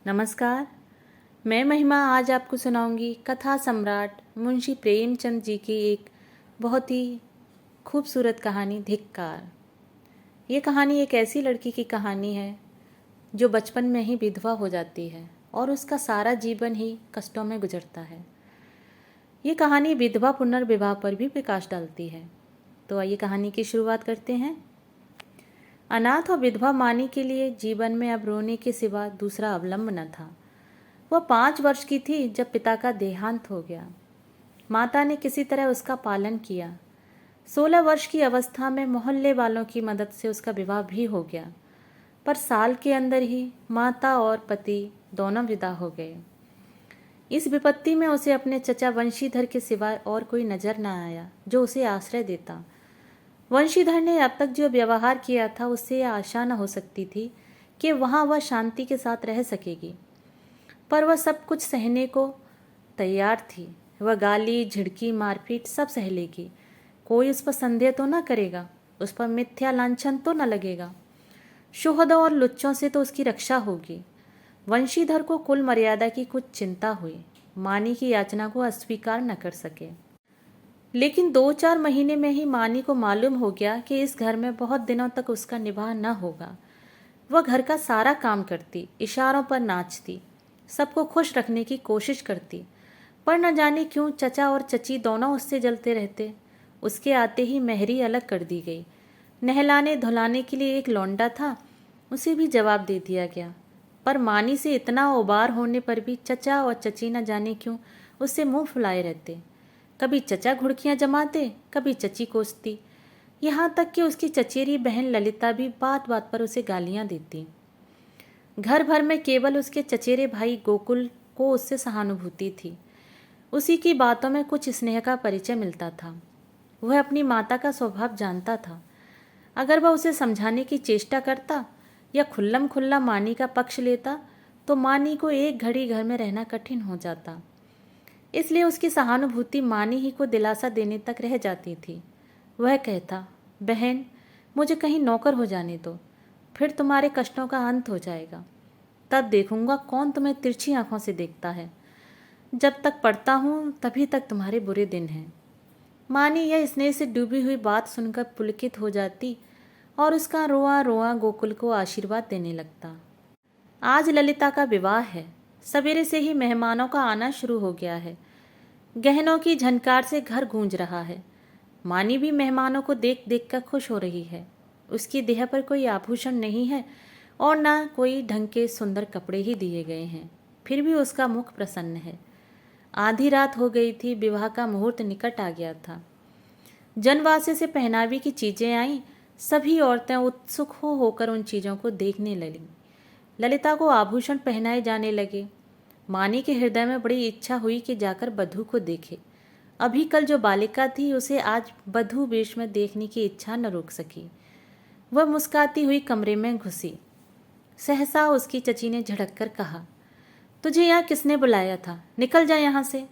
नमस्कार। मैं महिमा आज आपको सुनाऊंगी कथा सम्राट मुंशी प्रेमचंद जी की एक बहुत ही खूबसूरत कहानी धिक्कार। ये कहानी एक ऐसी लड़की की कहानी है जो बचपन में ही विधवा हो जाती है और उसका सारा जीवन ही कष्टों में गुजरता है। ये कहानी विधवा पुनर्विवाह पर भी प्रकाश डालती है। तो आइए कहानी की शुरुआत करते हैं। अनाथ और विधवा मानी के लिए जीवन में अब रोने के सिवा दूसरा अवलंब न था। वह 5 वर्ष की थी जब पिता का देहांत हो गया। माता ने किसी तरह उसका पालन किया। 16 वर्ष की अवस्था में मोहल्ले वालों की मदद से उसका विवाह भी हो गया, पर साल के अंदर ही माता और पति दोनों विदा हो गए। इस विपत्ति में उसे अपने चचा वंशीधर के सिवाय और कोई नजर न आया जो उसे आश्रय देता। वंशीधर ने अब तक जो व्यवहार किया था उससे यह आशा न हो सकती थी कि वहाँ वह शांति के साथ रह सकेगी, पर वह सब कुछ सहने को तैयार थी। वह गाली, झिड़की, मारपीट सब सह लेगी। कोई उस पर संदेह तो न करेगा, उस पर मिथ्या लांछन तो न लगेगा। शोहदों और लुच्चों से तो उसकी रक्षा होगी। वंशीधर को कुल मर्यादा की कुछ चिंता हुई। मानी की याचना को अस्वीकार न कर सके। लेकिन 2-4 महीने में ही मानी को मालूम हो गया कि इस घर में बहुत दिनों तक उसका निवाह न होगा। वह घर का सारा काम करती, इशारों पर नाचती, सबको खुश रखने की कोशिश करती, पर न जाने क्यों चचा और चची दोनों उससे जलते रहते। उसके आते ही मेहरी अलग कर दी गई। नहलाने धुलाने के लिए एक लौंडा था, उसे भी जवाब दे दिया गया। पर मानी से इतना उबार होने पर भी चचा और चची न जाने क्यों उससे मुंह फुलाए रहते। कभी चचा घुड़कियां जमाते, कभी चची कोसती। यहाँ तक कि उसकी चचेरी बहन ललिता भी बात बात पर उसे गालियां देती। घर भर में केवल उसके चचेरे भाई गोकुल को उससे सहानुभूति थी। उसी की बातों में कुछ स्नेह का परिचय मिलता था। वह अपनी माता का स्वभाव जानता था। अगर वह उसे समझाने की चेष्टा करता या खुल्लम खुल्ला मानी का पक्ष लेता तो मानी को एक घड़ी घर में रहना कठिन हो जाता। इसलिए उसकी सहानुभूति मानी ही को दिलासा देने तक रह जाती थी। वह कहता, बहन, मुझे कहीं नौकर हो जाने दो, फिर तुम्हारे कष्टों का अंत हो जाएगा। तब देखूंगा कौन तुम्हें तिरछी आंखों से देखता है। जब तक पढ़ता हूँ तभी तक तुम्हारे बुरे दिन हैं। मानी यह स्नेह से डूबी हुई बात सुनकर पुलकित हो जाती और उसका रोआ रोआ गोकुल को आशीर्वाद देने लगता। आज ललिता का विवाह है। सवेरे से ही मेहमानों का आना शुरू हो गया है। गहनों की झनकार से घर गूंज रहा है। मानी भी मेहमानों को देख देख कर खुश हो रही है। उसकी देह पर कोई आभूषण नहीं है और ना कोई ढंग के सुंदर कपड़े ही दिए गए हैं, फिर भी उसका मुख प्रसन्न है। आधी रात हो गई थी, विवाह का मुहूर्त निकट आ गया था। जनवासे से पहनावे की चीजें आईं। सभी औरतें उत्सुक होकर उन चीजों को देखने लगीं। ललिता को आभूषण पहनाए जाने लगे। मानी के हृदय में बड़ी इच्छा हुई कि जाकर बधू को देखे। अभी कल जो बालिका थी उसे आज बधू वेश में देखने की इच्छा न रोक सकी। वह मुस्काती हुई कमरे में घुसी। सहसा उसकी चची ने झड़क कर कहा, तुझे यहाँ किसने बुलाया था? निकल जा यहाँ से।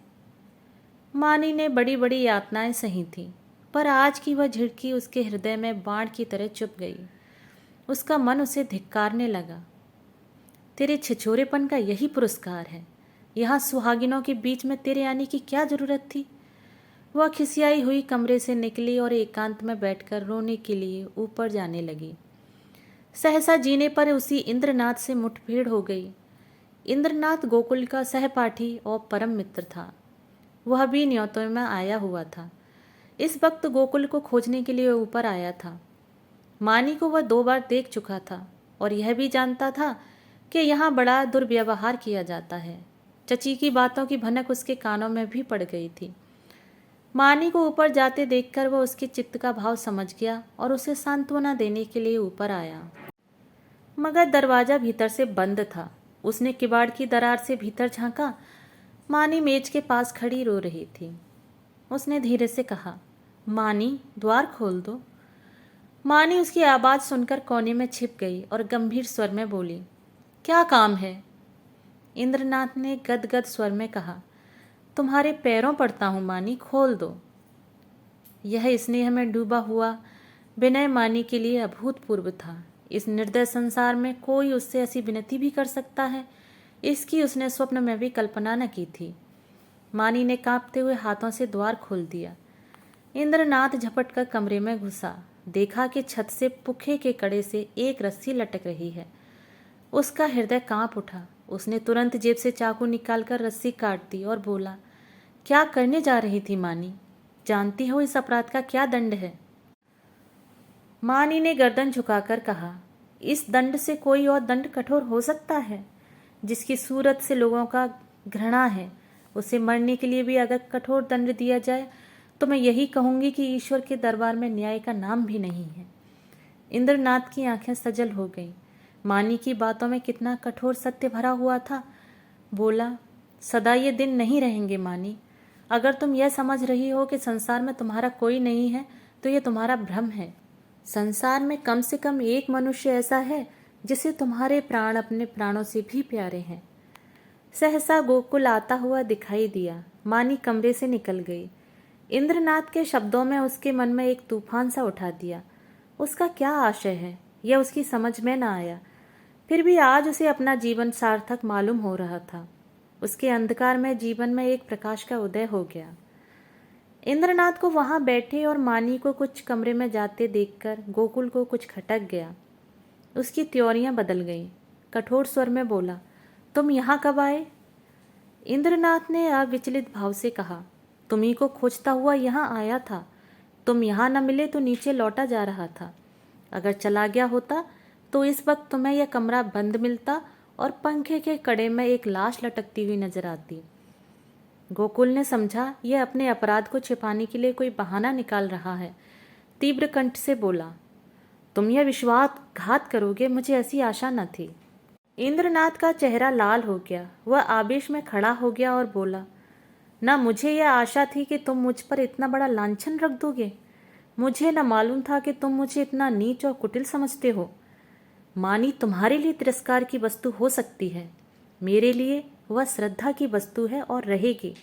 मानी ने बड़ी बड़ी यातनाएं सही थी, पर आज की वह झिड़की उसके हृदय में बाण की तरह चुभ गई। उसका मन उसे धिक्कारने लगा। तेरे छिछोरेपन का यही पुरस्कार है। यहाँ सुहागिनों के बीच में तेरे आने की क्या जरूरत थी? वह खिसियाई हुई कमरे से निकली और एकांत में बैठकर रोने के लिए ऊपर जाने लगी। सहसा जीने पर उसी इंद्रनाथ से मुठभेड़ हो गई। इंद्रनाथ गोकुल का सहपाठी और परम मित्र था। वह भी न्योतों में आया हुआ था। इस वक्त गोकुल को खोजने के लिए ऊपर आया था। मानी को वह 2 बार देख चुका था और यह भी जानता था कि यहाँ बड़ा दुर्व्यवहार किया जाता है। चची की बातों की भनक उसके कानों में भी पड़ गई थी। मानी को ऊपर जाते देखकर वह उसके चित्त का भाव समझ गया और उसे सांत्वना देने के लिए ऊपर आया, मगर दरवाजा भीतर से बंद था। उसने किवाड़ की दरार से भीतर झांका। मानी मेज के पास खड़ी रो रही थी। उसने धीरे से कहा, मानी, द्वार खोल दो। मानी उसकी आवाज़ सुनकर कोने में छिप गई और गंभीर स्वर में बोली, क्या काम है? इंद्रनाथ ने गदगद स्वर में कहा, तुम्हारे पैरों पड़ता हूँ मानी, खोल दो। यह स्नेह में डूबा हुआ विनय मानी के लिए अभूतपूर्व था। इस निर्दय संसार में कोई उससे ऐसी विनती भी कर सकता है? इसकी उसने स्वप्न में भी कल्पना न की थी। मानी ने कांपते हुए हाथों से द्वार खोल दिया। इंद्रनाथ झपट कर कमरे में घुसा। देखा कि छत से पुखे के कड़े से एक रस्सी लटक रही है। उसका हृदय कांप उठा। उसने तुरंत जेब से चाकू निकालकर रस्सी काट दी और बोला, क्या करने जा रही थी मानी? जानती हो इस अपराध का क्या दंड है? मानी ने गर्दन झुकाकर कहा, इस दंड से कोई और दंड कठोर हो सकता है? जिसकी सूरत से लोगों का घृणा है, उसे मरने के लिए भी अगर कठोर दंड दिया जाए तो मैं यही कहूंगी कि ईश्वर के दरबार में न्याय का नाम भी नहीं है। इंद्रनाथ की आंखें सजल हो गईं। मानी की बातों में कितना कठोर सत्य भरा हुआ था। बोला, सदा ये दिन नहीं रहेंगे मानी। अगर तुम यह समझ रही हो कि संसार में तुम्हारा कोई नहीं है तो यह तुम्हारा भ्रम है। संसार में कम से कम एक मनुष्य ऐसा है जिसे तुम्हारे प्राण अपने प्राणों से भी प्यारे हैं। सहसा गोकुल आता हुआ दिखाई दिया। मानी कमरे से निकल गई। इंद्रनाथ के शब्दों में उसके मन में एक तूफान सा उठा दिया। उसका क्या आशय है यह उसकी समझ में न आया। फिर भी आज उसे अपना जीवन सार्थक मालूम हो रहा था। उसके अंधकार में जीवन में एक प्रकाश का उदय हो गया। इंद्रनाथ को वहां बैठे और मानी को कुछ कमरे में जाते देखकर गोकुल को कुछ खटक गया। उसकी त्योरियां बदल गईं। कठोर स्वर में बोला, तुम यहाँ कब आए? इंद्रनाथ ने अविचलित भाव से कहा, तुम्ही को खोजता हुआ यहाँ आया था। तुम यहाँ न मिले तो नीचे लौटा जा रहा था। अगर चला गया होता तो इस वक्त तुम्हें यह कमरा बंद मिलता और पंखे के कड़े में एक लाश लटकती हुई नजर आती। गोकुल ने समझा यह अपने अपराध को छिपाने के लिए कोई बहाना निकाल रहा है। तीव्र कंठ से बोला, तुम यह विश्वासघात करोगे, मुझे ऐसी आशा न थी। इंद्रनाथ का चेहरा लाल हो गया। वह आवेश में खड़ा हो गया और बोला, न मुझे यह आशा थी कि तुम मुझ पर इतना बड़ा लांछन रख दोगे। मुझे न मालूम था कि तुम मुझे इतना नीच और कुटिल समझते हो। मानी तुम्हारे लिए तिरस्कार की वस्तु हो सकती है, मेरे लिए वह श्रद्धा की वस्तु है और रहेगी।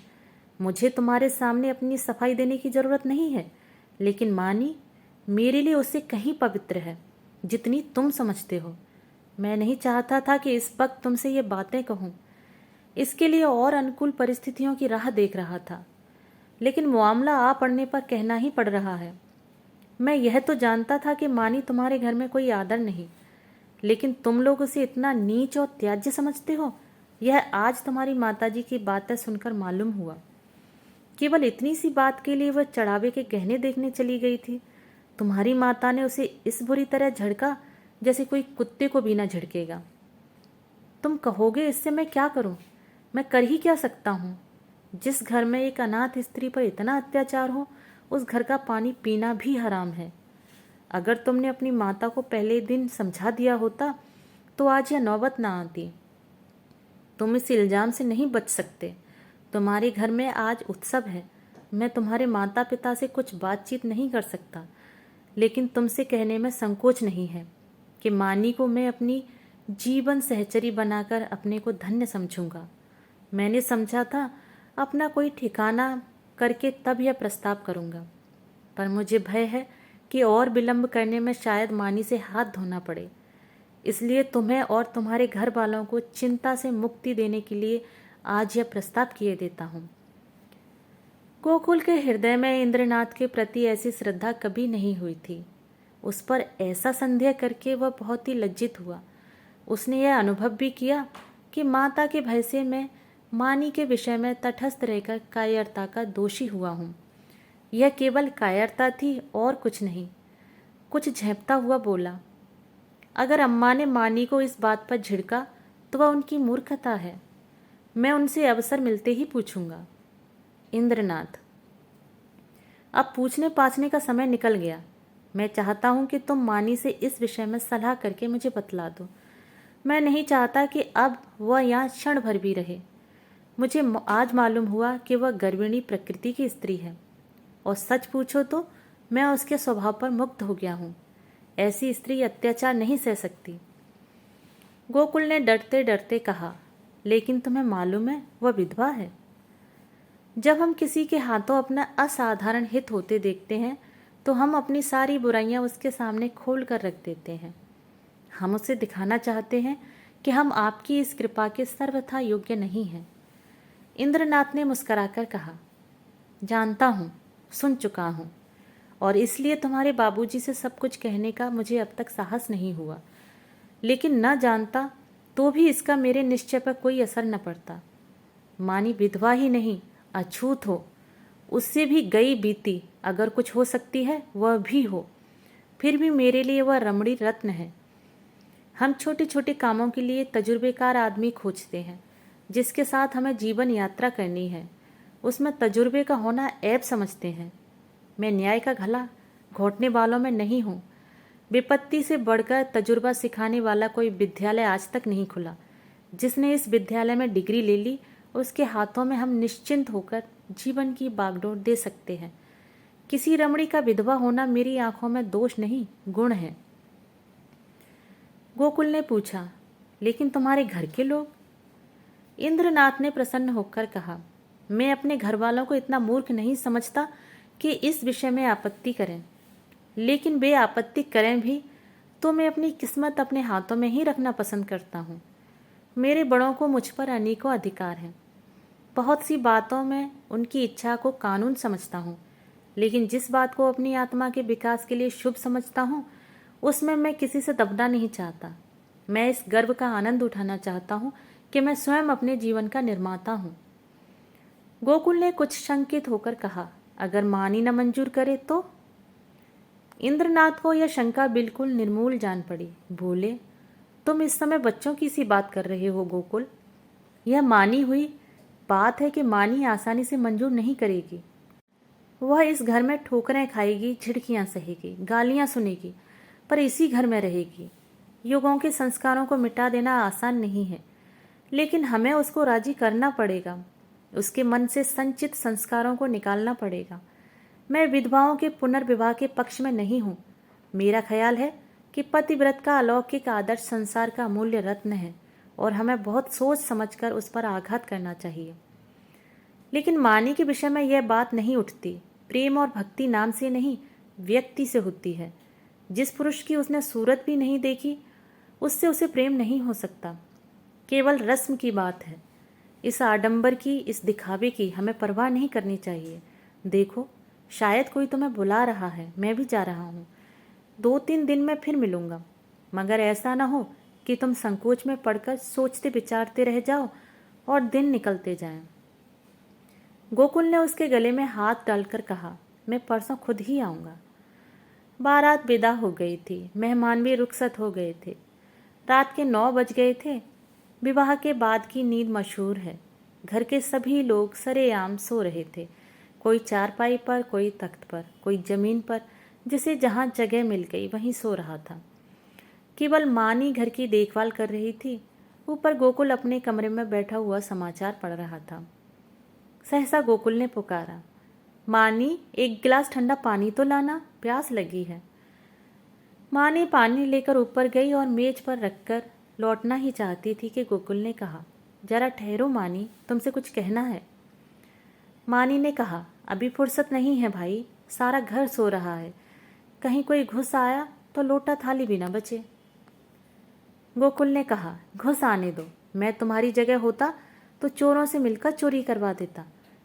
मुझे तुम्हारे सामने अपनी सफाई देने की जरूरत नहीं है, लेकिन मानी मेरे लिए उससे कहीं पवित्र है जितनी तुम समझते हो। मैं नहीं चाहता था कि इस वक्त तुमसे ये बातें कहूं। इसके लिए और अनुकूल परिस्थितियों की राह देख रहा था, लेकिन मामला आ पड़ने पर कहना ही पड़ रहा है। मैं यह तो जानता था कि मानी तुम्हारे घर में कोई आदर नहीं, लेकिन तुम लोग उसे इतना नीच और त्याज्य समझते हो, यह आज तुम्हारी माताजी की बातें सुनकर मालूम हुआ। केवल इतनी सी बात के लिए वह चढ़ावे के गहने देखने चली गई थी। तुम्हारी माता ने उसे इस बुरी तरह झड़का जैसे कोई कुत्ते को भी ना झड़केगा। तुम कहोगे इससे मैं क्या करूं? मैं कर ही क्या सकता हूं? जिस घर में एक अनाथ स्त्री पर इतना अत्याचार हो, उस घर का पानी पीना भी हराम है। अगर तुमने अपनी माता को पहले दिन समझा दिया होता तो आज यह नौबत ना आती। तुम इस इल्जाम से नहीं बच सकते। तुम्हारे घर में आज उत्सव है। मैं तुम्हारे माता पिता से कुछ बातचीत नहीं कर सकता, लेकिन तुमसे कहने में संकोच नहीं है कि मानी को मैं अपनी जीवन सहचरी बनाकर अपने को धन्य समझूंगा। मैंने समझा था अपना कोई ठिकाना करके तब यह प्रस्ताव करूंगा, पर मुझे भय है कि और विलंब करने में शायद मानी से हाथ धोना पड़े। इसलिए तुम्हें और तुम्हारे घर वालों को चिंता से मुक्ति देने के लिए आज यह प्रस्ताव किए देता हूँ। गोकुल के हृदय में इंद्रनाथ के प्रति ऐसी श्रद्धा कभी नहीं हुई थी। उस पर ऐसा संदेह करके वह बहुत ही लज्जित हुआ। उसने यह अनुभव भी किया कि माता के भय से मैं मानी के विषय में तटस्थ रहकर कायरता का दोषी हुआ हूँ। यह केवल कायरता थी और कुछ नहीं। कुछ झेंपता हुआ बोला, अगर अम्मा ने मानी को इस बात पर झिड़का तो वह उनकी मूर्खता है। मैं उनसे अवसर मिलते ही पूछूंगा। इंद्रनाथ, अब पूछने पाछने का समय निकल गया। मैं चाहता हूं कि तुम मानी से इस विषय में सलाह करके मुझे बतला दो। मैं नहीं चाहता कि अब वह यहाँ क्षण भर भी रहे। मुझे आज मालूम हुआ कि वह गर्विणी प्रकृति की स्त्री है, और सच पूछो तो मैं उसके स्वभाव पर मुग्ध हो गया हूँ। ऐसी स्त्री अत्याचार नहीं सह सकती। गोकुल ने डरते डरते कहा, लेकिन तुम्हें मालूम है वह विधवा है। जब हम किसी के हाथों अपना असाधारण हित होते देखते हैं तो हम अपनी सारी बुराइयां उसके सामने खोल कर रख देते हैं। हम उसे दिखाना चाहते हैं कि हम आपकी इस कृपा के सर्वथा योग्य नहीं हैं। इंद्रनाथ ने मुस्कुराकर कहा, जानता हूँ, सुन चुका हूँ, और इसलिए तुम्हारे बाबूजी से सब कुछ कहने का मुझे अब तक साहस नहीं हुआ। लेकिन न जानता तो भी इसका मेरे निश्चय पर कोई असर न पड़ता। मानी विधवा ही नहीं, अछूत हो, उससे भी गई बीती अगर कुछ हो सकती है वह भी हो, फिर भी मेरे लिए वह रमणी रत्न है। हम छोटे छोटे कामों के लिए तजुर्बेकार आदमी खोजते हैं जिसके साथ हमें जीवन यात्रा करनी है। उसमें तजुर्बे का होना ऐब समझते हैं। मैं न्याय का गला घोंटने वालों में नहीं हूँ। विपत्ति से बढ़कर तजुर्बा सिखाने वाला कोई विद्यालय आज तक नहीं खुला। जिसने इस विद्यालय में डिग्री ले ली उसके हाथों में हम निश्चिंत होकर जीवन की बागडोर दे सकते हैं। किसी रमणी का विधवा होना मेरी आंखों में दोष नहीं, गुण है। गोकुल ने पूछा, लेकिन तुम्हारे घर के लोग? इंद्रनाथ ने प्रसन्न होकर कहा, मैं अपने घर वालों को इतना मूर्ख नहीं समझता कि इस विषय में आपत्ति करें। लेकिन वे आपत्ति करें भी तो मैं अपनी किस्मत अपने हाथों में ही रखना पसंद करता हूँ। मेरे बड़ों को मुझ पर अनेकों अधिकार हैं। बहुत सी बातों में उनकी इच्छा को कानून समझता हूँ, लेकिन जिस बात को अपनी आत्मा के विकास के लिए शुभ समझता हूँ उसमें मैं किसी से दबना नहीं चाहता। मैं इस गर्व का आनंद उठाना चाहता हूँ कि मैं स्वयं अपने जीवन का निर्माता हूँ। गोकुल ने कुछ शंकित होकर कहा, अगर मानी न मंजूर करे तो? इंद्रनाथ को यह शंका बिल्कुल निर्मूल जान पड़ी। बोले, तुम इस समय बच्चों की सी बात कर रहे हो गोकुल। यह मानी हुई बात है कि मानी आसानी से मंजूर नहीं करेगी। वह इस घर में ठोकरें खाएगी, झिड़कियां सहेगी, गालियां सुनेगी, पर इसी घर में रहेगी। युगों के संस्कारों को मिटा देना आसान नहीं है, लेकिन हमें उसको राजी करना पड़ेगा। उसके मन से संचित संस्कारों को निकालना पड़ेगा। मैं विधवाओं के पुनर्विवाह के पक्ष में नहीं हूँ। मेरा ख्याल है कि पतिव्रत का अलौकिक आदर्श संसार का अमूल्य रत्न है और हमें बहुत सोच समझकर उस पर आघात करना चाहिए। लेकिन मानी के विषय में यह बात नहीं उठती। प्रेम और भक्ति नाम से नहीं, व्यक्ति से होती है। जिस पुरुष की उसने सूरत भी नहीं देखी उससे उसे प्रेम नहीं हो सकता। केवल रस्म की बात है। इस आडंबर की, इस दिखावे की हमें परवाह नहीं करनी चाहिए। देखो, शायद कोई तुम्हें बुला रहा है, मैं भी जा रहा हूँ। 2-3 दिन में फिर मिलूंगा, मगर ऐसा ना हो कि तुम संकोच में पड़कर सोचते विचारते रह जाओ और दिन निकलते जाएं। गोकुल ने उसके गले में हाथ डालकर कहा, मैं परसों खुद ही आऊँगा। बारात विदा हो गई थी। मेहमान भी रुखसत हो गए थे। रात के 9 बज गए थे। विवाह के बाद की नींद मशहूर है। घर के सभी लोग सरेआम सो रहे थे। कोई चारपाई पर, कोई तख्त पर, कोई जमीन पर, जिसे जहाँ जगह मिल गई वहीं सो रहा था। केवल मानी घर की देखभाल कर रही थी। ऊपर गोकुल अपने कमरे में बैठा हुआ समाचार पढ़ रहा था। सहसा गोकुल ने पुकारा, मानी, एक गिलास ठंडा पानी तो लाना, प्यास लगी है। मानी पानी लेकर ऊपर गई और मेज पर रखकर लौटना ही चाहती थी कि गोकुल ने कहा, जरा ठहरो मानी, तुमसे कुछ कहना है। मानी ने कहा, अभी फुर्सत नहीं है भाई, सारा घर सो रहा है। कहीं कोई घुस आया तो लोटा थाली भी न बचे। गोकुल ने कहा, घुस आने दो। मैं तुम्हारी जगह होता तो चोरों से मिलकर चोरी करवा देता।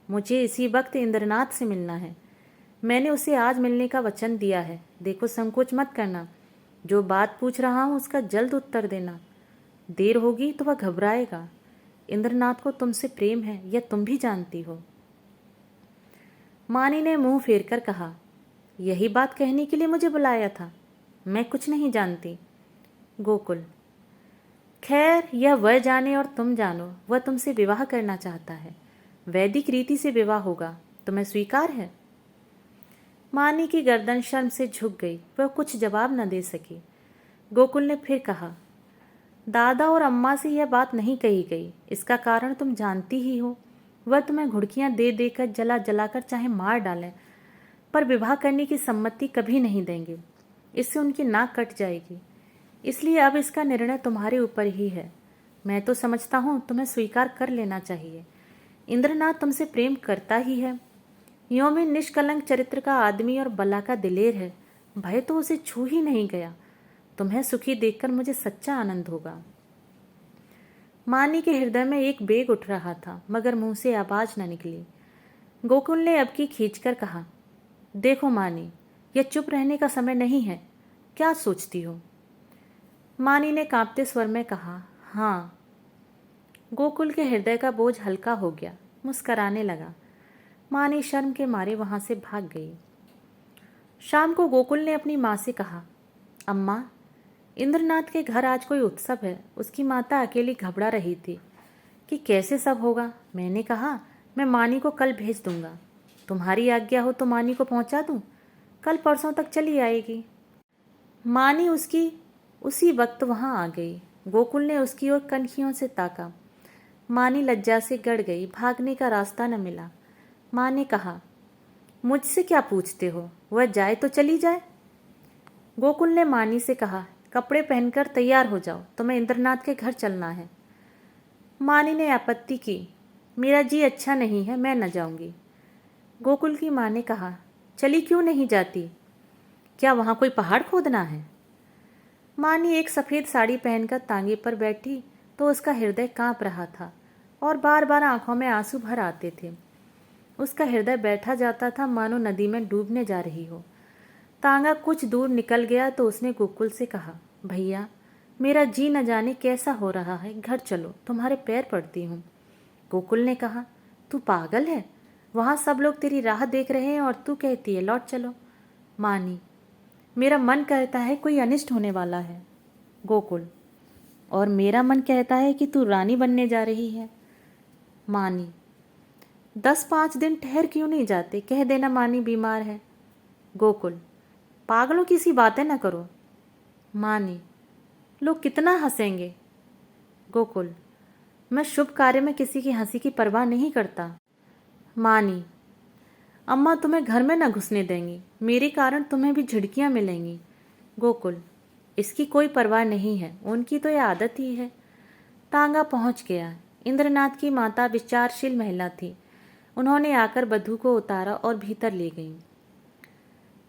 मुझे इसी वक्त इंद्रनाथ से मिलना है। मैंने उसे आज मिलने का वचन दिया है। देखो, संकोच मत करना। जो बात पूछ रहा हूँ उसका जल्द उत्तर देना। देर होगी तो वह घबराएगा। इंद्रनाथ को तुमसे प्रेम है, यह तुम भी जानती हो। मानी ने मुंह फेर कर कहा, यही बात कहने के लिए मुझे बुलाया था? मैं कुछ नहीं जानती। गोकुल, खैर, यह वह जाने और तुम जानो, वह तुमसे विवाह करना चाहता है। वैदिक रीति से विवाह होगा, तुम्हें स्वीकार है? मानी की गर्दन शर्म से झुक गई। वह कुछ जवाब न दे सकी। गोकुल ने फिर कहा, दादा और अम्मा से यह बात नहीं कही गई। इसका कारण तुम जानती ही हो। वह तुम्हें घुड़कियां दे देकर, जला जलाकर चाहे मार डालें, पर विवाह करने की सम्मति कभी नहीं देंगे। इससे उनकी नाक कट जाएगी। इसलिए अब इसका निर्णय तुम्हारे ऊपर ही है। मैं तो समझता हूँ तुम्हें स्वीकार कर लेना चाहिए। इंद्रनाथ तुमसे प्रेम करता ही है। यों भी निष्कलंक चरित्र का आदमी और बला का दिलेर है। भय तो उसे छू ही नहीं गया। तुम्हें सुखी देखकर मुझे सच्चा आनंद होगा। मानी के हृदय में एक बेग उठ रहा था, मगर मुंह से आवाज न निकली। गोकुल ने अब की खींचकर कहा, देखो मानी, यह चुप रहने का समय नहीं है। क्या सोचती हो? मानी ने कांपते स्वर में कहा, हाँ। गोकुल के हृदय का बोझ हल्का हो गया, मुस्कराने लगा। मानी शर्म के मारे वहां से भाग गई। शाम को गोकुल ने अपनी माँ से कहा, अम्मा, इंद्रनाथ के घर आज कोई उत्सव है। उसकी माता अकेली घबरा रही थी कि कैसे सब होगा। मैंने कहा, मैं मानी को कल भेज दूंगा। तुम्हारी आज्ञा हो तो मानी को पहुंचा दूं। कल परसों तक चली आएगी। मानी उसी वक्त वहां आ गई। गोकुल ने उसकी ओर कनखियों से ताका। मानी लज्जा से गड़ गई, भागने का रास्ता न मिला। माँ ने कहा, मुझसे क्या पूछते हो? वह जाए तो चली जाए। गोकुल ने मानी से कहा, कपड़े पहनकर तैयार हो जाओ, तुम्हें इंद्रनाथ के घर चलना है। मानी ने आपत्ति की, मेरा जी अच्छा नहीं है, मैं न जाऊंगी। गोकुल की माँ ने कहा, चली क्यों नहीं जाती? क्या वहां कोई पहाड़ खोदना है? मानी एक सफ़ेद साड़ी पहनकर तांगे पर बैठी तो उसका हृदय कांप रहा था और बार बार आंखों में आंसू भर आते थे। उसका हृदय बैठा जाता था मानो नदी में डूबने जा रही हो। तांगा कुछ दूर निकल गया तो उसने गोकुल से कहा, भैया, मेरा जी न जाने कैसा हो रहा है, घर चलो, तुम्हारे पैर पड़ती हूँ। गोकुल ने कहा, तू पागल है? वहाँ सब लोग तेरी राह देख रहे हैं और तू कहती है लौट चलो। मानी, मेरा मन कहता है कोई अनिष्ट होने वाला है। गोकुल, और मेरा मन कहता है कि तू रानी बनने जा रही है। मानी, 10-5 दिन ठहर क्यों नहीं जाते? कह देना मानी बीमार है। गोकुल, पागलों की सी बातें न करो। मानी, लोग कितना हंसेंगे। गोकुल, मैं शुभ कार्य में किसी की हंसी की परवाह नहीं करता। मानी, अम्मा तुम्हें घर में न घुसने देंगी, मेरे कारण तुम्हें भी झिड़कियां मिलेंगी। गोकुल, इसकी कोई परवाह नहीं है, उनकी तो यह आदत ही है। तांगा पहुंच गया। इंद्रनाथ की माता विचारशील महिला थी। उन्होंने आकर बधू को उतारा और भीतर ले गईं।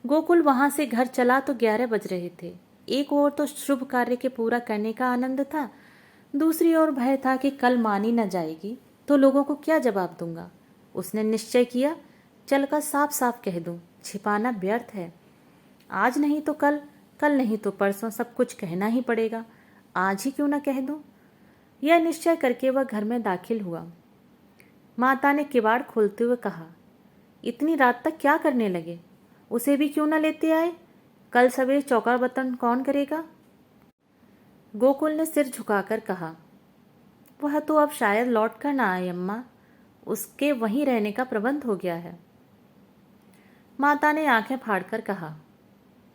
गोकुल वहां से घर चला तो 11 बज रहे थे। एक ओर तो शुभ कार्य के पूरा करने का आनंद था, दूसरी ओर भय था कि कल मानी न जाएगी तो लोगों को क्या जवाब दूंगा। उसने निश्चय किया, चलकर साफ साफ कह दूं, छिपाना व्यर्थ है। आज नहीं तो कल, कल नहीं तो परसों सब कुछ कहना ही पड़ेगा। आज ही क्यों न कह दूं। यह निश्चय करके वह घर में दाखिल हुआ। माता ने किवाड़ खोलते हुए कहा, इतनी रात तक क्या करने लगे? उसे भी क्यों न लेते आए? कल सवेरे चौका बर्तन कौन करेगा? गोकुल ने सिर झुकाकर कहा, वह तो अब शायद लौट कर ना आए अम्मा, उसके वहीं रहने का प्रबंध हो गया है। माता ने आंखें फाड़कर कहा,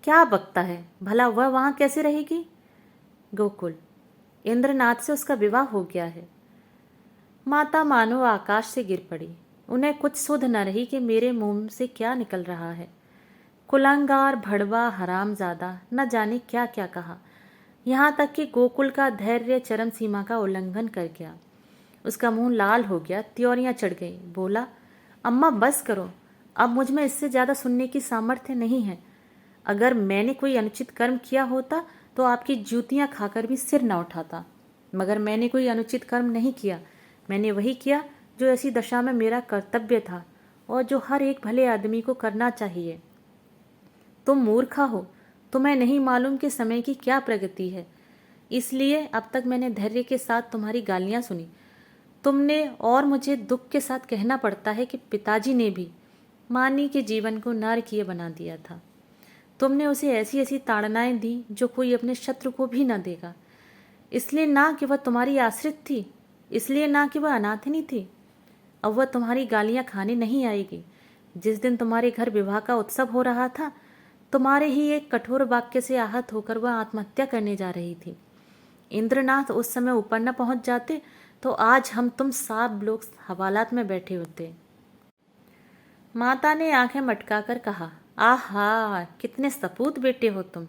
क्या बकता है, भला वह वहां कैसे रहेगी? गोकुल, इंद्रनाथ से उसका विवाह हो गया है। माता मानो आकाश से गिर पड़ी। उन्हें कुछ सुध न रही कि मेरे मुंह से क्या निकल रहा है। कुलंगार, भड़वा, हरामजादा, न जाने क्या क्या कहा। यहाँ तक कि गोकुल का धैर्य चरम सीमा का उल्लंघन कर गया। उसका मुंह लाल हो गया, त्योरियां चढ़ गई। बोला, अम्मा बस करो, अब मुझ में इससे ज्यादा सुनने की सामर्थ्य नहीं है। अगर मैंने कोई अनुचित कर्म किया होता तो आपकी जूतियां खाकर भी सिर न उठाता, मगर मैंने कोई अनुचित कर्म नहीं किया। मैंने वही किया जो ऐसी दशा में मेरा कर्तव्य था और जो हर एक भले आदमी को करना चाहिए। तुम मूर्खा हो, तुम्हें नहीं मालूम कि समय की क्या प्रगति है। इसलिए अब तक मैंने धैर्य के साथ तुम्हारी गालियां सुनी। तुमने और मुझे दुख के साथ कहना पड़ता है कि पिताजी ने भी मानी के जीवन को नारकीय बना दिया था। तुमने उसे ऐसी ऐसी ताड़नाएं दी जो कोई अपने शत्रु को भी न देगा। इसलिए ना कि वह तुम्हारी आश्रित थी, इसलिए ना कि वह अनाथिनी थी। अब वह तुम्हारी गालियां खाने नहीं आएगी। जिस दिन तुम्हारे घर विवाह का उत्सव हो रहा था, तुम्हारे ही एक कठोर वाक्य से आहत होकर वह आत्महत्या करने जा रही थी। इंद्रनाथ उस समय ऊपर न पहुंच जाते तो आज हम तुम सब लोग हवालात में बैठे होते। माता ने आंखें मटकाकर कहा, आहा, कितने सपूत बेटे हो तुम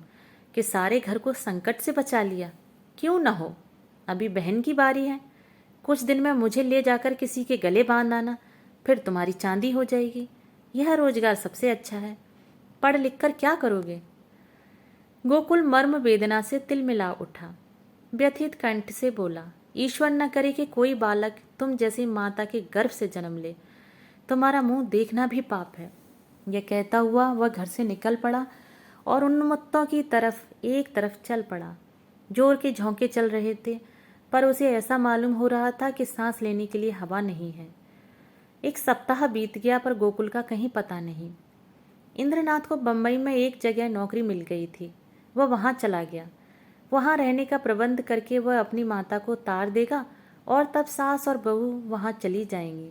कि सारे घर को संकट से बचा लिया। क्यों न हो, अभी बहन की बारी है। कुछ दिन में मुझे ले जाकर किसी के गले बांध आना, फिर तुम्हारी चांदी हो जाएगी। यह रोजगार सबसे अच्छा है। पढ़ लिख कर क्या करोगे? गोकुल मर्म वेदना से तिलमिला उठा। व्यथित कंठ से बोला, ईश्वर न करे कि कोई बालक तुम जैसी माता के गर्भ से जन्म ले। तुम्हारा मुंह देखना भी पाप है। यह कहता हुआ वह घर से निकल पड़ा और उन्मत्तों की तरफ एक तरफ चल पड़ा। जोर के झोंके चल रहे थे, पर उसे ऐसा मालूम हो रहा था कि सांस लेने के लिए हवा नहीं है। एक सप्ताह बीत गया, पर गोकुल का कहीं पता नहीं। इंद्रनाथ को बम्बई में एक जगह नौकरी मिल गई थी। वह वहाँ चला गया। वहाँ रहने का प्रबंध करके वह अपनी माता को तार देगा और तब सास और बहू वहाँ चली जाएंगी।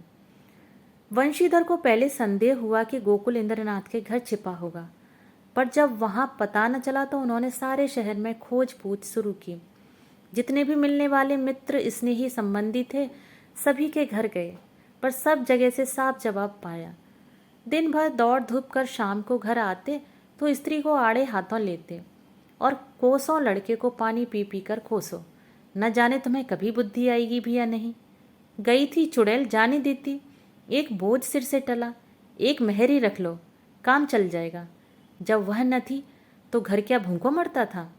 वंशीधर को पहले संदेह हुआ कि गोकुल इंद्रनाथ के घर छिपा होगा, पर जब वहाँ पता न चला तो उन्होंने सारे शहर में खोज पूछ शुरू की। जितने भी मिलने वाले मित्र स्नेही संबंधी थे सभी के घर गए, पर सब जगह से साफ जवाब पाया। दिन भर दौड़ धूप कर शाम को घर आते तो स्त्री को आड़े हाथों लेते और कोसों लड़के को पानी पी पी कर कोसो, न जाने तुम्हें कभी बुद्धि आएगी भी या नहीं। गई थी चुड़ैल जाने देती, एक बोझ सिर से टला, एक मेहर ही रख लो, काम चल जाएगा। जब वह न थी तो घर क्या भूखों मरता था।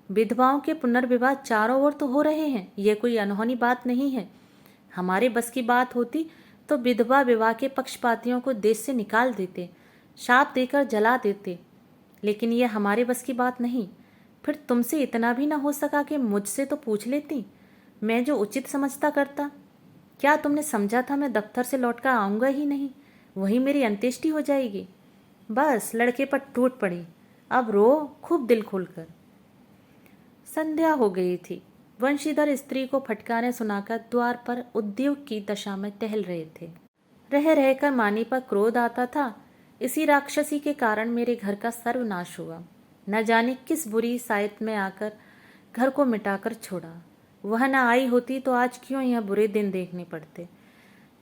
विधवाओं के पुनर्विवाह चारों ओर तो हो रहे हैं, यह कोई अनहोनी बात नहीं है। हमारे बस की बात होती तो विधवा विवाह के पक्षपातियों को देश से निकाल देते, शाप देकर जला देते, लेकिन यह हमारे बस की बात नहीं। फिर तुमसे इतना भी ना हो सका कि मुझसे तो पूछ लेती, मैं जो उचित समझता करता। क्या तुमने समझा था मैं दफ्तर से लौटकर आऊँगा ही नहीं, वहीं मेरी अंत्येष्टि हो जाएगी। बस लड़के पर टूट पड़ी, अब रो खूब दिल खोलकर। संध्या हो गई थी। वंशीधर स्त्री को फटकारें सुनाकर द्वार पर उद्योग की दशा में टहल रहे थे। रह रहकर मानी पर क्रोध आता था। इसी राक्षसी के कारण मेरे घर का सर्वनाश हुआ। न जाने किस बुरी सायत में आकर घर को मिटाकर छोड़ा। वह न आई होती तो आज क्यों यह बुरे दिन देखने पड़ते।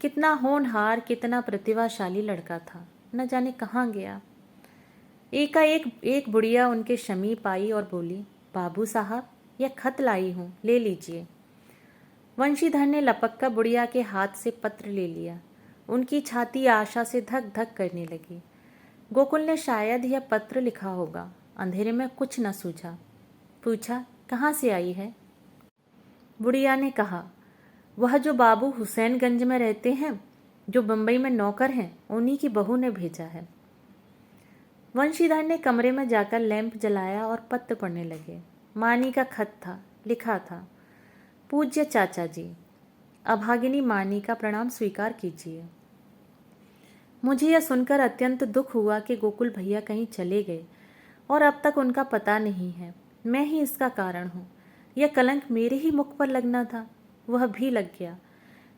कितना होनहार, कितना प्रतिभाशाली लड़का था, न जाने कहाँ गया। एकाएक एक बुढ़िया उनके समीप आई और बोली, बाबू साहब, यह खत लाई हूँ, ले लीजिए। वंशीधर ने लपक कर बुढ़िया के हाथ से पत्र ले लिया। उनकी छाती आशा से धक धक करने लगी। गोकुल ने शायद यह पत्र लिखा होगा। अंधेरे में कुछ न सूझा। पूछा, कहाँ से आई है? बुढ़िया ने कहा, वह जो बाबू हुसैनगंज में रहते हैं, जो बम्बई में नौकर हैं, उन्हीं की बहू ने भेजा है। वंशीधर ने कमरे में जाकर लैंप जलाया और पत्र पढ़ने लगे। मानी का खत था। लिखा था, पूज्य चाचा जी, अभागिनी मानी का प्रणाम स्वीकार कीजिए। मुझे यह सुनकर अत्यंत दुख हुआ कि गोकुल भैया कहीं चले गए और अब तक उनका पता नहीं है। मैं ही इसका कारण हूँ। यह कलंक मेरे ही मुख पर लगना था, वह भी लग गया।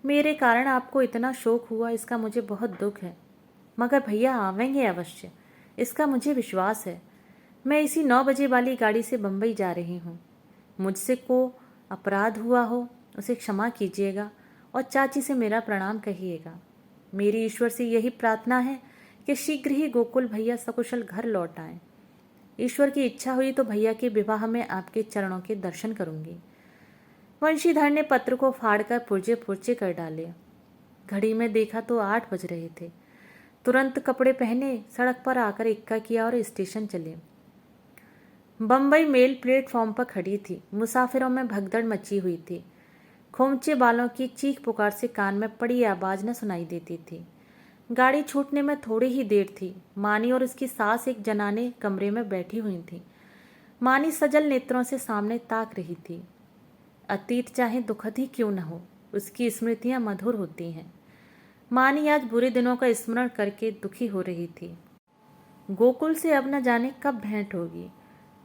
मेरे कारण आपको इतना शोक हुआ, इसका मुझे बहुत दुख है, मगर भैया आवेंगे अवश्य, इसका मुझे विश्वास है। मैं इसी 9 बजे वाली गाड़ी से बम्बई जा रही हूँ। मुझसे को अपराध हुआ हो उसे क्षमा कीजिएगा और चाची से मेरा प्रणाम कहिएगा। मेरी ईश्वर से यही प्रार्थना है कि शीघ्र ही गोकुल भैया सकुशल घर लौट आएं। ईश्वर की इच्छा हुई तो भैया के विवाह में आपके चरणों के दर्शन करूंगी। वंशीधर ने पत्र को फाड़कर पुर्जे पुर्जे कर डाले। घड़ी में देखा तो 8 बज रहे थे। तुरंत कपड़े पहने सड़क पर आकर इक्का किया और स्टेशन चले। बम्बई मेल प्लेटफॉर्म पर खड़ी थी। मुसाफिरों में भगदड़ मची हुई थी। खोमचे बालों की चीख पुकार से कान में पड़ी आवाज न सुनाई देती थी। गाड़ी छूटने में थोड़ी ही देर थी। मानी और उसकी सास एक जनाने कमरे में बैठी हुई थी। मानी सजल नेत्रों से सामने ताक रही थी। अतीत चाहे दुखद ही क्यों न हो, उसकी स्मृतियां मधुर होती हैं। मानी आज बुरे दिनों का स्मरण करके दुखी हो रही थी। गोकुल से अब न जाने कब भेंट होगी।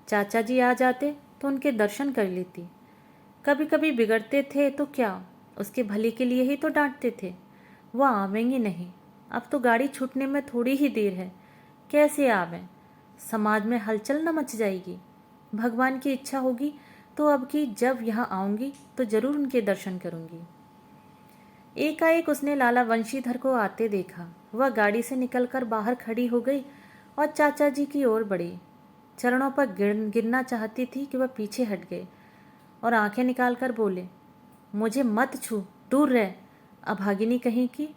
चाचा जी आ जाते तो उनके दर्शन कर लेती। कभी कभी बिगड़ते थे तो क्या, उसके भले के लिए ही तो डांटते थे। वह आवेंगी नहीं। अब तो गाड़ी छूटने में थोड़ी ही देर है, कैसे आवें? समाज में हलचल न मच जाएगी। भगवान की इच्छा होगी तो अब की जब यहाँ आऊँगी तो जरूर उनके दर्शन करूँगी। एकाएक उसने लाला वंशीधर को आते देखा। वह गाड़ी से निकलकर बाहर खड़ी हो गई और चाचा जी की ओर बढ़ी। चरणों पर गिरना चाहती थी कि वह पीछे हट गए और आंखें निकालकर बोले, मुझे मत छू, दूर रह। अभागिनी कहीं की,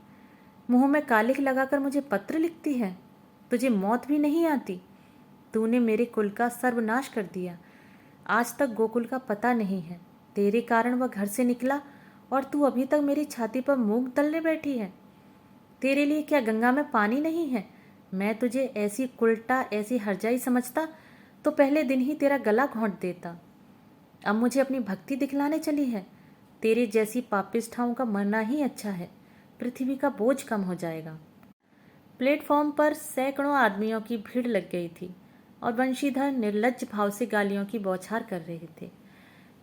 मुंह में कालिख लगाकर मुझे पत्र लिखती है। तुझे मौत भी नहीं आती। तूने मेरे कुल का सर्वनाश कर दिया। आज तक गोकुल का पता नहीं है। तेरे कारण वह घर से निकला और तू अभी तक मेरी छाती पर मूंग तलने बैठी है। तेरे लिए क्या गंगा में पानी नहीं है? मैं तुझे ऐसी कुलटा, ऐसी हरजाई समझता तो पहले दिन ही तेरा गला घोंट देता। अब मुझे अपनी भक्ति दिखलाने चली है। तेरे जैसी पापिष्ठाओं का मरना ही अच्छा है, पृथ्वी का बोझ कम हो जाएगा। प्लेटफॉर्म पर सैकड़ों आदमियों की भीड़ लग गई थी और वंशीधर निर्लज्ज भाव से गालियों की बौछार कर रहे थे।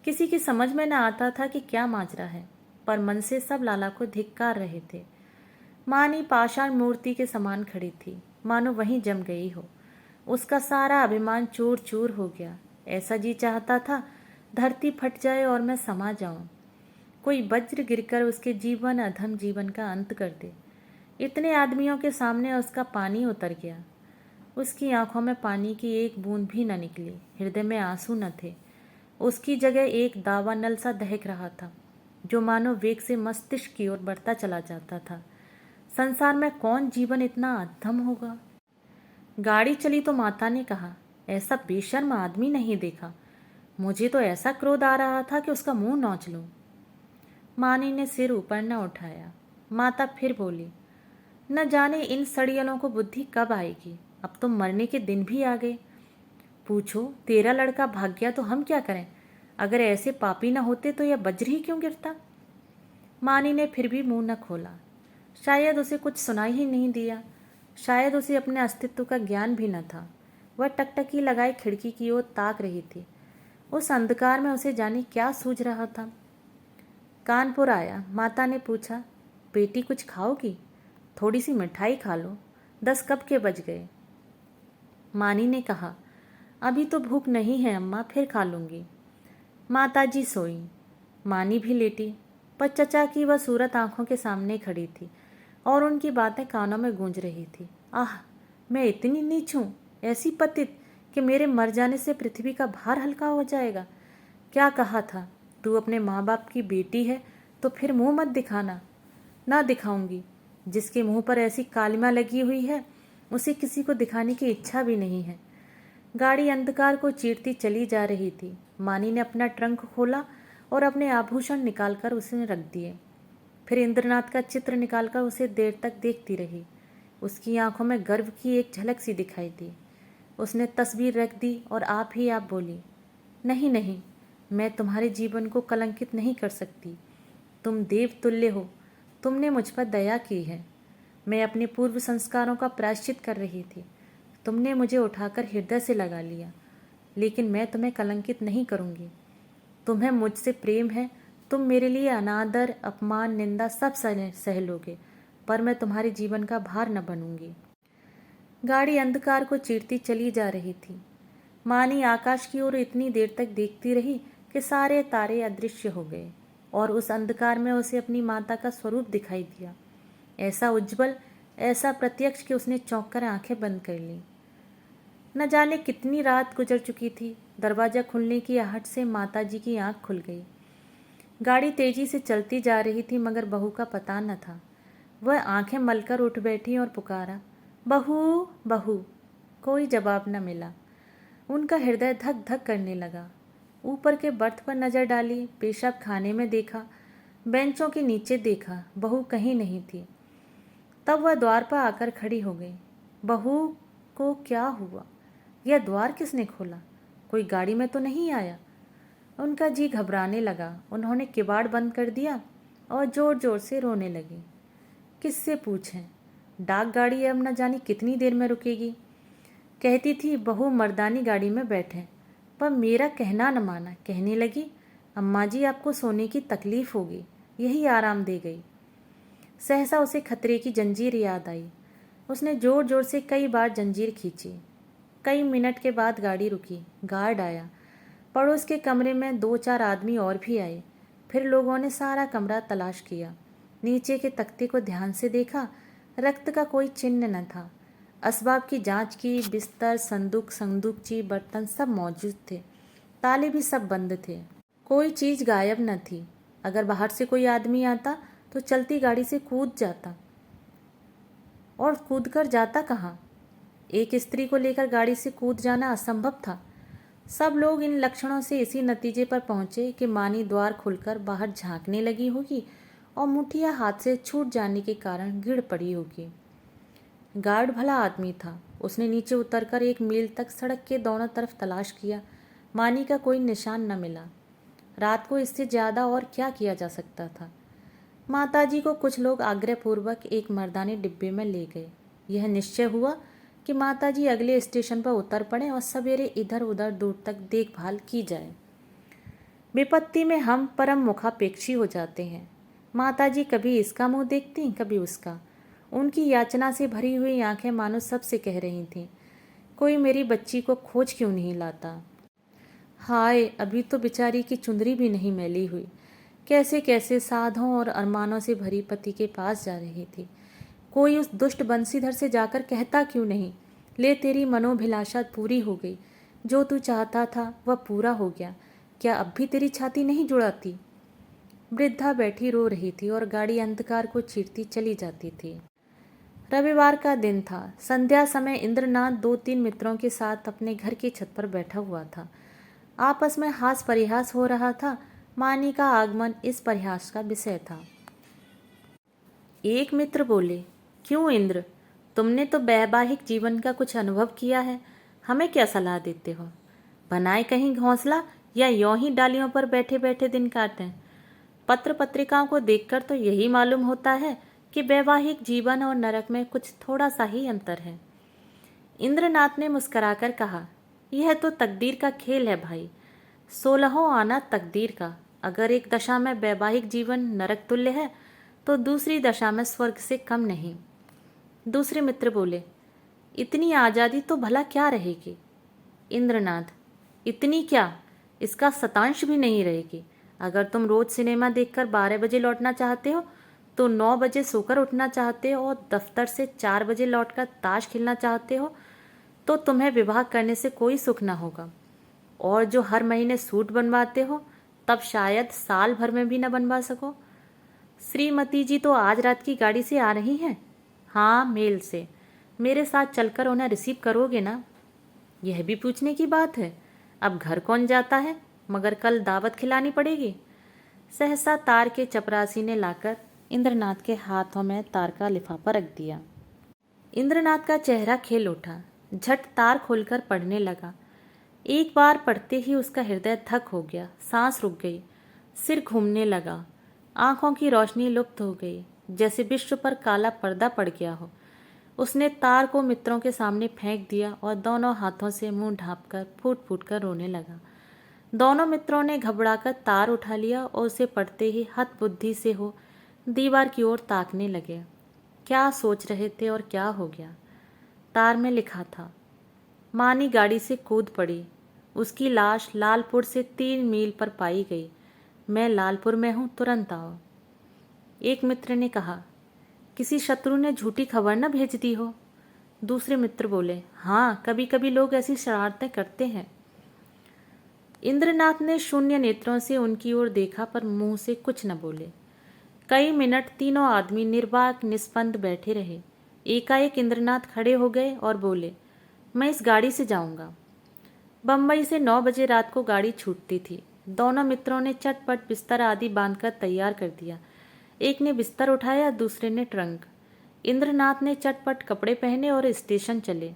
किसी की समझ में न आता था कि क्या माजरा है, पर मन से सब लाला को धिक्कार रहे थे। मानी पाषाण मूर्ति के समान खड़ी थी, मानो वहीं जम गई हो। उसका सारा अभिमान चूर चूर हो गया। ऐसा जी चाहता था धरती फट जाए और मैं समा जाऊं, कोई वज्र गिरकर उसके जीवन अधम जीवन का अंत कर दे। इतने आदमियों के सामने उसका पानी उतर गया। उसकी आंखों में पानी की एक बूंद भी न निकली, हृदय में आंसू न थे। उसकी जगह एक दावानल सा दहक रहा था, जो मानो वेग से मस्तिष्क की ओर बढ़ता चला जाता था। संसार में कौन जीवन इतना अधम होगा? गाड़ी चली तो माता ने कहा, ऐसा बेशर्म आदमी नहीं देखा। मुझे तो ऐसा क्रोध आ रहा था कि उसका मुंह नोच लूं। मानी ने सिर ऊपर न उठाया। माता फिर बोली, न जाने इन सड़ियलों को बुद्धि कब आएगी। अब तो मरने के दिन भी आ गए। पूछो, तेरा लड़का भाग गया तो हम क्या करें? अगर ऐसे पापी न होते तो यह वज्र ही क्यों गिरता? मानी ने फिर भी मुंह न खोला। शायद उसे कुछ सुनाई ही नहीं दिया। शायद उसे अपने अस्तित्व का ज्ञान भी न था। वह टकटकी लगाए खिड़की की ओर ताक रही थी। उस अंधकार में उसे जाने क्या सूझ रहा था। कानपुर आया। माता ने पूछा, बेटी कुछ खाओगी? थोड़ी सी मिठाई खा लो, 10 कब के बज गए। मानी ने कहा, अभी तो भूख नहीं है अम्मा, फिर खा लूँगी। माताजी सोई। मानी भी लेटी, पर चचा की वह सूरत आंखों के सामने खड़ी थी और उनकी बातें कानों में गूंज रही थी। आह, मैं इतनी नीच हूँ, ऐसी पतित कि मेरे मर जाने से पृथ्वी का भार हल्का हो जाएगा। क्या कहा था, तू अपने माँ बाप की बेटी है तो फिर मुंह मत दिखाना। ना दिखाऊंगी। जिसके मुंह पर ऐसी कालिमा लगी हुई है, उसे किसी को दिखाने की इच्छा भी नहीं है। गाड़ी अंधकार को चीरती चली जा रही थी। मानी ने अपना ट्रंक खोला और अपने आभूषण निकालकर उसे रख दिए। फिर इंद्रनाथ का चित्र निकालकर उसे देर तक देखती रही। उसकी आंखों में गर्व की एक झलक सी दिखाई दी। उसने तस्वीर रख दी और आप ही आप बोली, नहीं नहीं, मैं तुम्हारे जीवन को कलंकित नहीं कर सकती। तुम देव तुल्य हो, तुमने मुझ पर दया की है। मैं अपने पूर्व संस्कारों का प्रायश्चित कर रही थी। तुमने मुझे उठाकर हृदय से लगा लिया, लेकिन मैं तुम्हें कलंकित नहीं करूंगी। तुम्हें मुझसे प्रेम है, तुम मेरे लिए अनादर, अपमान, निंदा सब सह लोगे, पर मैं तुम्हारे जीवन का भार न बनूंगी। गाड़ी अंधकार को चीरती चली जा रही थी। मानी आकाश की ओर इतनी देर तक देखती रही कि सारे तारे अदृश्य हो गए और उस अंधकार में उसे अपनी माता का स्वरूप दिखाई दिया, ऐसा उज्जवल, ऐसा प्रत्यक्ष कि उसने चौंक कर आंखें बंद कर लीं। न जाने कितनी रात गुजर चुकी थी। दरवाजा खुलने की आहट से माताजी की आंख खुल गई। गाड़ी तेजी से चलती जा रही थी, मगर बहू का पता न था। वह आंखें मलकर उठ बैठी और पुकारा, बहू बहू। कोई जवाब न मिला। उनका हृदय धक धक करने लगा। ऊपर के बर्थ पर नजर डाली, पेशाब खाने में देखा, बेंचों के नीचे देखा, बहू कहीं नहीं थी। तब वह द्वार पर आकर खड़ी हो गई। बहू को क्या हुआ? यह द्वार किसने खोला? कोई गाड़ी में तो नहीं आया? उनका जी घबराने लगा। उन्होंने किवाड़ बंद कर दिया और जोर जोर से रोने लगी। किससे पूछें? डाक गाड़ी अब न जाने कितनी देर में रुकेगी। कहती थी बहू मर्दानी गाड़ी में बैठे, पर मेरा कहना न माना। कहने लगी, अम्मा जी आपको सोने की तकलीफ होगी, यही आराम दे गई। सहसा उसे खतरे की जंजीर याद आई। उसने जोर जोर से कई बार जंजीर खींची। कई मिनट के बाद गाड़ी रुकी। गार्ड आया। पड़ोस के कमरे में 2-4 आदमी और भी आए। फिर लोगों ने सारा कमरा तलाश किया। नीचे के तख्ते को ध्यान से देखा। रक्त का कोई चिन्ह न था। असबाब की जांच की। बिस्तर, संदूकची, बर्तन सब मौजूद थे। ताले भी सब बंद थे। कोई चीज़ गायब न थी। अगर बाहर से कोई आदमी आता तो चलती गाड़ी से कूद जाता, और कूद कर जाता कहाँ? एक स्त्री को लेकर गाड़ी से कूद जाना असंभव था। सब लोग इन लक्षणों से इसी नतीजे पर पहुंचे कि मानी द्वार खुलकर बाहर झांकने लगी होगी और मुठिया हाथ से छूट जाने के कारण गिर पड़ी होगी। गार्ड भला आदमी था। उसने नीचे उतरकर 1 मील तक सड़क के दोनों तरफ तलाश किया। मानी का कोई निशान न मिला। रात को इससे ज़्यादा और क्या किया जा सकता था। माताजी को कुछ लोग आग्रहपूर्वक एक मर्दानी डिब्बे में ले गए। यह निश्चय हुआ कि माताजी अगले स्टेशन पर उतर पड़े और सवेरे इधर उधर दूर तक देखभाल की जाए। विपत्ति में हम परम मुखापेक्षी हो जाते हैं। माताजी कभी इसका मुंह देखती, कभी उसका। उनकी याचना से भरी हुई आंखें मानो सबसे कह रही थीं, कोई मेरी बच्ची को खोज क्यों नहीं लाता। हाय, अभी तो बेचारी की चुंदरी भी नहीं मैली हुई। कैसे कैसे साधों और अरमानों से भरी पति के पास जा रही थी। कोई उस दुष्ट बंसीधर से जाकर कहता क्यों नहीं, ले तेरी मनोभिलाषा पूरी हो गई, जो तू चाहता था वह पूरा हो गया, क्या अब भी तेरी छाती नहीं जुड़ाती। वृद्धा बैठी रो रही थी और गाड़ी अंधकार को चीरती चली जाती थी। रविवार का दिन था। संध्या समय इंद्रनाथ 2-3 मित्रों के साथ अपने घर की छत पर बैठा हुआ था। आपस में हास परिहास हो रहा था। मानी का आगमन इस परिहास का विषय था। एक मित्र बोले, क्यों इंद्र, तुमने तो वैवाहिक जीवन का कुछ अनुभव किया है, हमें क्या सलाह देते हो। बनाए कहीं घोंसला या यों ही डालियों पर बैठे बैठे दिन काटें। पत्र पत्रिकाओं को देखकर तो यही मालूम होता है कि वैवाहिक जीवन और नरक में कुछ थोड़ा सा ही अंतर है। इंद्रनाथ ने मुस्कुराकर कहा, यह तो तकदीर का खेल है भाई। 16वां आना तकदीर का। अगर एक दशा में वैवाहिक जीवन नरक तुल्य है तो दूसरी दशा में स्वर्ग से कम नहीं। दूसरे मित्र बोले, इतनी आज़ादी तो भला क्या रहेगी। इंद्रनाथ, इतनी क्या, इसका शतांश भी नहीं रहेगी। अगर तुम रोज सिनेमा देखकर 12 बजे लौटना चाहते हो तो 9 बजे सोकर उठना चाहते हो और दफ्तर से 4 बजे लौटकर ताश खेलना चाहते हो तो तुम्हें विवाह करने से कोई सुख न होगा। और जो हर महीने सूट बनवाते हो तब शायद साल भर में भी न बनवा सको। श्रीमती जी तो आज रात की गाड़ी से आ रही हैं। हाँ, मेल से। मेरे साथ चलकर उन्हें रिसीव करोगे ना। यह भी पूछने की बात है, अब घर कौन जाता है, मगर कल दावत खिलानी पड़ेगी। सहसा तार के चपरासी ने लाकर इंद्रनाथ के हाथों में तार का लिफाफा रख दिया। इंद्रनाथ का चेहरा खिल उठा। झट तार खोलकर पढ़ने लगा। एक बार पढ़ते ही उसका हृदय थक हो गया, सांस रुक गई, सिर घूमने लगा, आंखों की रोशनी लुप्त हो गई, जैसे विश्व पर काला पर्दा पड़ गया हो। उसने तार को मित्रों के सामने फेंक दिया और दोनों हाथों से मुंह ढांपकर फूट फूट कर रोने लगा। दोनों मित्रों ने घबराकर तार उठा लिया और उसे पढ़ते ही हतबुद्धि से हो दीवार की ओर ताकने लगे। क्या सोच रहे थे और क्या हो गया। तार में लिखा था, मानी गाड़ी से कूद पड़ी, उसकी लाश लालपुर से 3 मील पर पाई गई। मैं लालपुर में हूँ, तुरंत आओ। एक मित्र ने कहा, किसी शत्रु ने झूठी खबर न भेज दी हो। दूसरे मित्र बोले, हाँ, कभी कभी लोग ऐसी शरारतें करते हैं। इंद्रनाथ ने शून्य नेत्रों से उनकी ओर देखा पर मुंह से कुछ न बोले। कई मिनट तीनों आदमी निर्वाक निस्पंद बैठे रहे। एकाएक इंद्रनाथ खड़े हो गए और बोले, मैं इस गाड़ी से जाऊंगा। बम्बई से 9 बजे रात को गाड़ी छूटती थी। दोनों मित्रों ने चटपट बिस्तर आदि बांधकर तैयार कर दिया। एक ने बिस्तर उठाया, दूसरे ने ट्रंक। इंद्रनाथ ने चटपट कपड़े पहने और स्टेशन चले।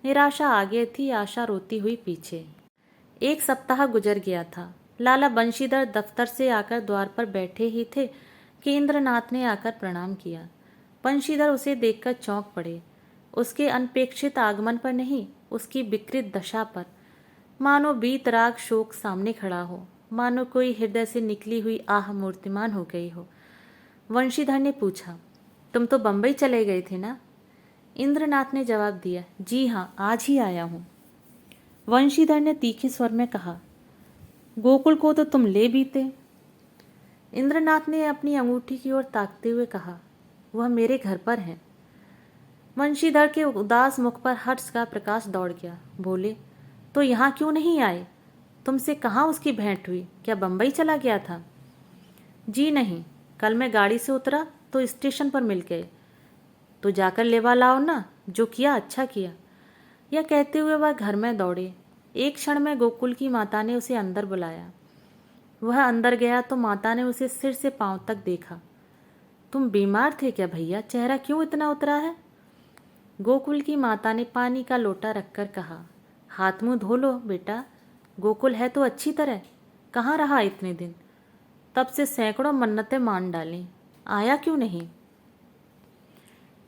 निराशा आगे थी, आशा रोती हुई पीछे। 1 सप्ताह गुजर गया था। लाला बंशीधर दफ्तर से आकर द्वार पर बैठे ही थे कि इंद्रनाथ ने आकर प्रणाम किया। बंशीधर उसे देखकर चौंक पड़े। उसके अनपेक्षित आगमन पर नहीं, उसकी विकृत दशा पर। मानो बीतराग शोक सामने खड़ा हो, मानो कोई हृदय से निकली हुई आह मूर्तिमान हो गई हो। वंशीधर ने पूछा, तुम तो बम्बई चले गए थे ना। इंद्रनाथ ने जवाब दिया, जी हाँ, आज ही आया हूँ। वंशीधर ने तीखे स्वर में कहा, गोकुल को तो तुम ले बीते। इंद्रनाथ ने अपनी अंगूठी की ओर ताकते हुए कहा, वह मेरे घर पर है। वंशीधर के उदास मुख पर हर्ष का प्रकाश दौड़ गया। बोले, तो यहाँ क्यों नहीं आए। तुमसे कहाँ उसकी भेंट हुई, क्या बम्बई चला गया था। जी नहीं, कल मैं गाड़ी से उतरा तो स्टेशन पर मिल गए। तो जाकर लेवा लाओ ना, जो किया अच्छा किया। यह कहते हुए वह घर में दौड़े। एक क्षण में गोकुल की माता ने उसे अंदर बुलाया। वह अंदर गया तो माता ने उसे सिर से पांव तक देखा। तुम बीमार थे क्या भैया? चेहरा क्यों इतना उतरा है? गोकुल की माता ने पानी का लोटा रखकर कहा, हाथ मुंह धो लो बेटा। गोकुल है तो अच्छी तरह, कहाँ रहा इतने दिन? तब से सैकड़ों मन्नतें मान डाली, आया क्यों नहीं?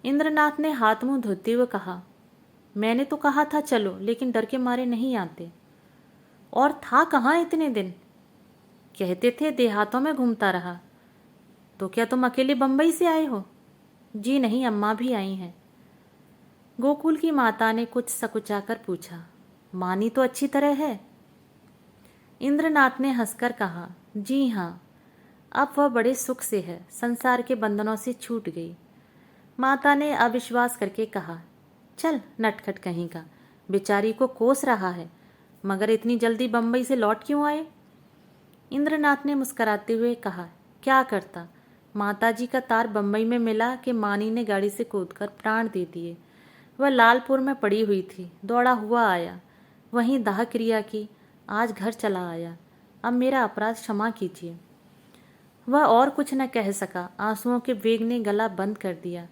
इंद्रनाथ ने हाथ मुंह धोते हुए कहा, मैंने तो कहा था चलो, लेकिन डर के मारे नहीं आते। और था कहाँ इतने दिन? कहते थे देहातों में घूमता रहा। तो क्या तुम अकेले बंबई से आए हो? जी नहीं, अम्मा भी आई हैं। गोकुल की माता ने कुछ सकुचाकर पूछा, मानी तो अच्छी तरह है? इंद्रनाथ ने हंसकर कहा, जी हाँ, अब वह बड़े सुख से है, संसार के बंधनों से छूट गई। माता ने अविश्वास करके कहा, चल नटखट कहीं का, बेचारी को कोस रहा है, मगर इतनी जल्दी बंबई से लौट क्यों आए? इंद्रनाथ ने मुस्कराते हुए कहा, क्या करता, माताजी का तार बंबई में मिला कि मानी ने गाड़ी से कूदकर प्राण दे दिए। वह लालपुर में पड़ी हुई थी, दौड़ा हुआ आया, वहीं दाह क्रिया की, आज घर चला आया। अब मेरा अपराध क्षमा कीजिए। वह और कुछ न कह सका, आंसुओं के वेग ने गला बंद कर दिया।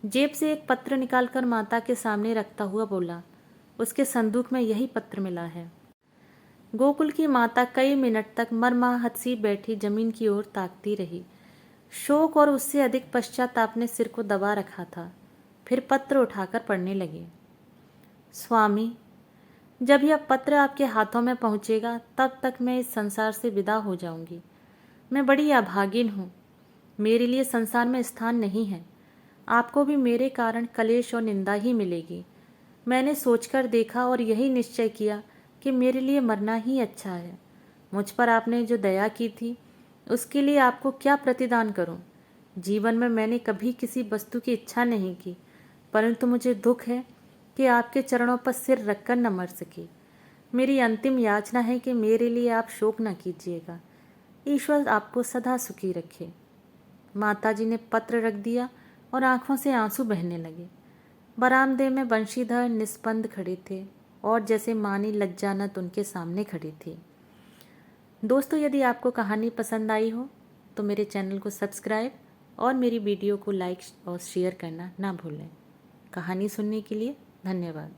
जेब से एक पत्र निकालकर माता के सामने रखता हुआ बोला, उसके संदूक में यही पत्र मिला है। गोकुल की माता कई मिनट तक मर्माहत सी बैठी जमीन की ओर ताकती रही। शोक और उससे अधिक पश्चाताप ने सिर को दबा रखा था। फिर पत्र उठाकर पढ़ने लगे। स्वामी, जब यह पत्र आपके हाथों में पहुंचेगा तब तक मैं इस संसार से विदा हो जाऊंगी। मैं बड़ी अभागिन हूँ, मेरे लिए संसार में स्थान नहीं है। आपको भी मेरे कारण कलेश और निंदा ही मिलेगी। मैंने सोचकर देखा और यही निश्चय किया कि मेरे लिए मरना ही अच्छा है। मुझ पर आपने जो दया की थी उसके लिए आपको क्या प्रतिदान करूं? जीवन में मैंने कभी किसी वस्तु की इच्छा नहीं की, परंतु मुझे दुख है कि आपके चरणों पर सिर रखकर न मर सकी। मेरी अंतिम याचना है कि मेरे लिए आप शोक न कीजिएगा। ईश्वर आपको सदा सुखी रखे। माताजी ने पत्र रख दिया और आंखों से आंसू बहने लगे। बरामदे में बंशीधर निस्पंद खड़े थे और जैसे मानी लज्जानत उनके सामने खड़ी थी। दोस्तों, यदि आपको कहानी पसंद आई हो तो मेरे चैनल को सब्सक्राइब और मेरी वीडियो को लाइक और शेयर करना ना भूलें। कहानी सुनने के लिए धन्यवाद।